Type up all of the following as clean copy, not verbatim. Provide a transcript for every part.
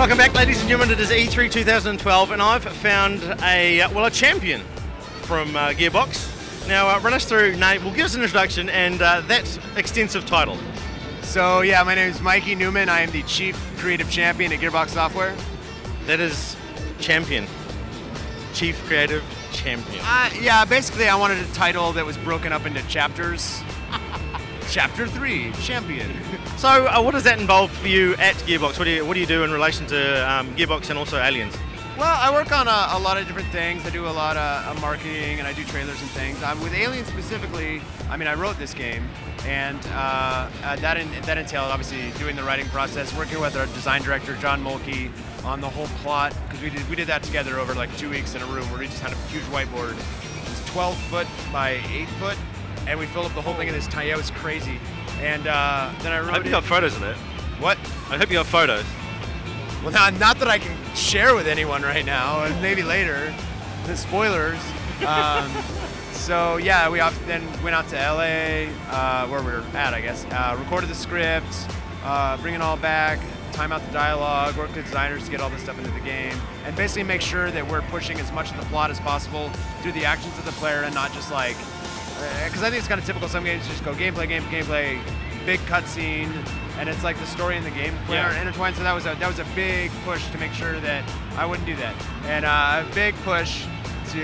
Welcome back, ladies and gentlemen. It is E3 2012, and I've found a champion from Gearbox. Now, run us through, Nate. Well, give us an introduction and that extensive title. So, yeah, my name is Mikey Neumann. I am the Chief Creative Champion at Gearbox Software. That is champion. Chief Creative Champion. Yeah, basically I wanted a title that was broken up into chapters. Chapter 3, Champion. So, what does that involve for you at Gearbox? What do you do in relation to Gearbox and also Aliens? Well, I work on a lot of different things. I do a lot of marketing, and I do trailers and things. With Aliens specifically, I wrote this game, and that entailed obviously doing the writing process, working with our design director, John Mulkey, on the whole plot, because we did that together over like 2 weeks in a room where we just had a huge whiteboard. It was 12 foot by 8 foot, and we filled up the whole thing in this tiny. Yeah, it was crazy. And then I wrote. I hope you got photos of it. What? I hope you got photos. Well, not that I can share with anyone right now, and maybe later. The spoilers. So yeah, we then went out to LA, where we were at, I guess. Recorded the script, bring it all back, time out the dialogue, work with designers to get all this stuff into the game, and basically make sure that we're pushing as much of the plot as possible through the actions of the player, and not just like, because I think it's kind of typical. Some games just go gameplay, big cutscene, and it's like the story and the gameplay are intertwined. So that was a big push to make sure that I wouldn't do that, and a big push.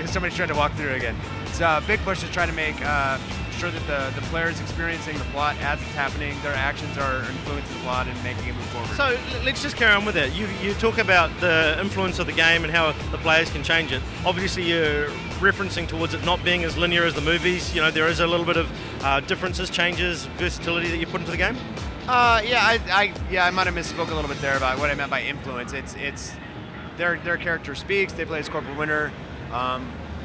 Somebody's trying to walk through again. It's a big push to try to make sure that the player is experiencing the plot as it's happening. Their actions are influencing the plot and making it move forward. So let's just carry on with it. You talk about the influence of the game and how the players can change it. Obviously, you're referencing towards it not being as linear as the movies. You know, there is a little bit of differences, changes, versatility that you put into the game. I might have misspoke a little bit there about what I meant by influence. It's their character speaks. They play as Corporal Winter.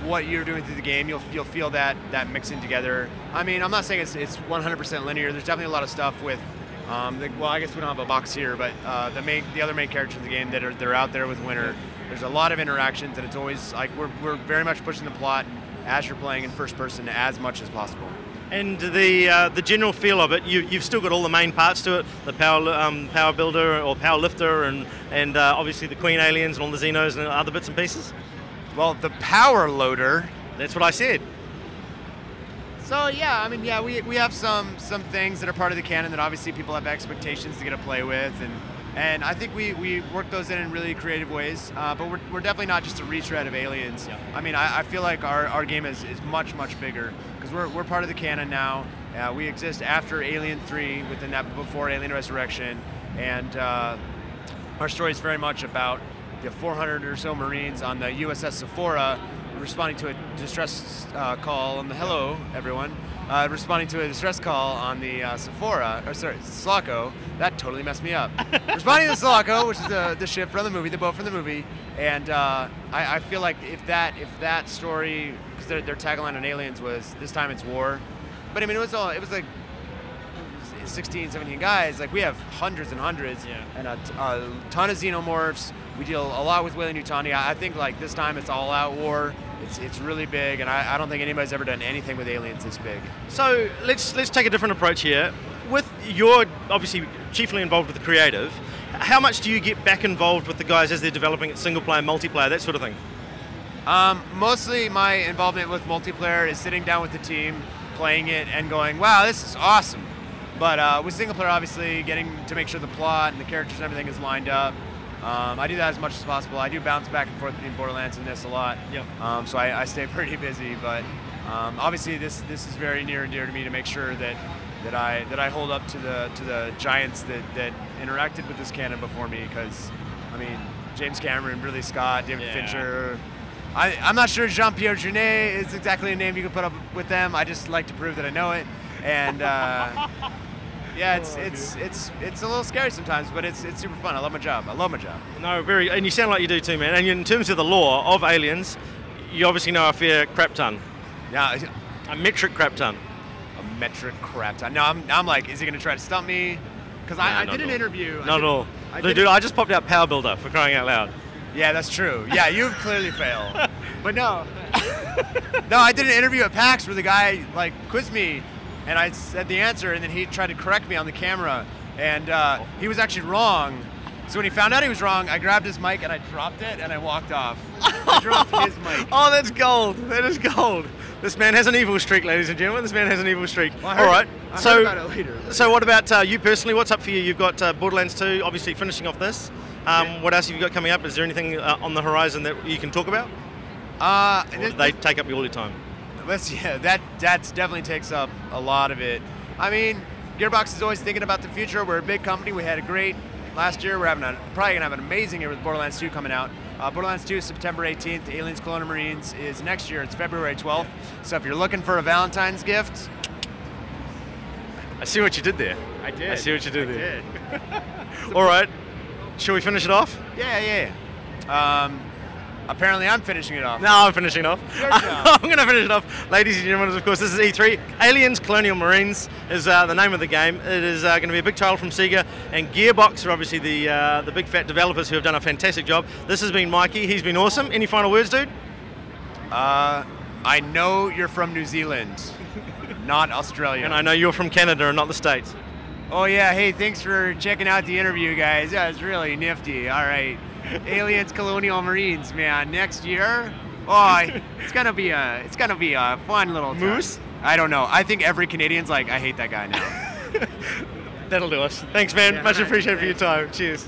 What you're doing through the game, you'll feel that mixing together. I'm not saying it's 100% linear. There's definitely a lot of stuff with, well, I guess we don't have a box here, but the other main characters in the game they're out there with Winter. There's a lot of interactions, and it's always like we're very much pushing the plot as you're playing in first person as much as possible. And the general feel of it, you've still got all the main parts to it, the power builder or power lifter, and obviously the Queen aliens and all the Xenos and other bits and pieces. Well, the power loader. That's what I said. So yeah, we have some things that are part of the canon that obviously people have expectations to get to play with, and I think we work those in really creative ways. But we're definitely not just a retread of Aliens. Yeah. I feel like our game is much bigger because we're part of the canon now. We exist after Alien 3, within that before Alien Resurrection, and our story is very much about the 400 or so Marines on the USS Sephora responding to a distress call on the hello everyone responding to a distress call on the Sulaco. That totally messed me up. Responding to the Sulaco, which is the ship from the movie, the boat from the movie, and I feel like if that story, because their tagline on Aliens was "This time it's war," but it was like 16, 17 guys. Like we have hundreds and hundreds, and a ton of xenomorphs. We deal a lot with Weyland-Yutani. I think like this time it's all out war. It's really big, and I don't think anybody's ever done anything with Aliens this big. So let's take a different approach here. With your obviously chiefly involved with the creative, how much do you get back involved with the guys as they're developing it, single player, multiplayer, that sort of thing? Mostly my involvement with multiplayer is sitting down with the team, playing it, and going, "Wow, this is awesome." But with single player, obviously, getting to make sure the plot and the characters and everything is lined up. I do that as much as possible. I do bounce back and forth between Borderlands and this a lot. Yep. So I stay pretty busy. But obviously, this is very near and dear to me to make sure that I hold up to the giants that interacted with this canon before me. Because James Cameron, Ridley Scott, David Fincher. I'm not sure Jean-Pierre Jeunet is exactly a name you can put up with them. I just like to prove that I know it. And yeah, it's a little scary sometimes, but it's super fun. I love my job. No, and you sound like you do too, man. And in terms of the lore of Aliens, you obviously know a fair crap ton. Yeah, a metric crap ton. A metric crap ton. No, I'm like, is he gonna try to stump me? Because I did an interview. Not at all. Dude, I just popped out Power Builder for crying out loud. Yeah, that's true. Yeah, you've clearly failed. But no, I did an interview at PAX where the guy like quizzed me. And I said the answer, and then he tried to correct me on the camera, and he was actually wrong. So when he found out he was wrong, I grabbed his mic and I dropped it and I walked off. I dropped his mic. Oh, that's gold. That is gold. This man has an evil streak, ladies and gentlemen. This man has an evil streak. Well, All right. I heard about it later. So what about you personally? What's up for you? You've got Borderlands 2, obviously finishing off this. What else have you got coming up? Is there anything on the horizon that you can talk about? Or do they take up all your time? That definitely takes up a lot of it. I mean, Gearbox is always thinking about the future. We're a big company. We had a great last year. We're probably gonna have an amazing year with Borderlands 2 coming out. Borderlands 2 is September 18th. Aliens Colonial Marines is next year. It's February 12th. So if you're looking for a Valentine's gift, I see what you did there. I did. I see what you did there. Did. All right. Shall we finish it off? Yeah. Apparently I'm finishing it off. No, I'm finishing it off. Your job. I'm going to finish it off. Ladies and gentlemen, of course, this is E3. Aliens Colonial Marines is the name of the game. It is going to be a big title from Sega, and Gearbox are obviously the big fat developers who have done a fantastic job. This has been Mikey. He's been awesome. Any final words, dude? I know you're from New Zealand, not Australia. And I know you're from Canada and not the States. Oh yeah, hey, thanks for checking out the interview, guys. That was really nifty. All right. Aliens Colonial Marines, man. Next year, it's gonna be a fun little time. Moose? I don't know. I think every Canadian's like, I hate that guy now. That'll do us. Thanks, man. Yeah, Much all right, appreciated for your thanks. time. Cheers.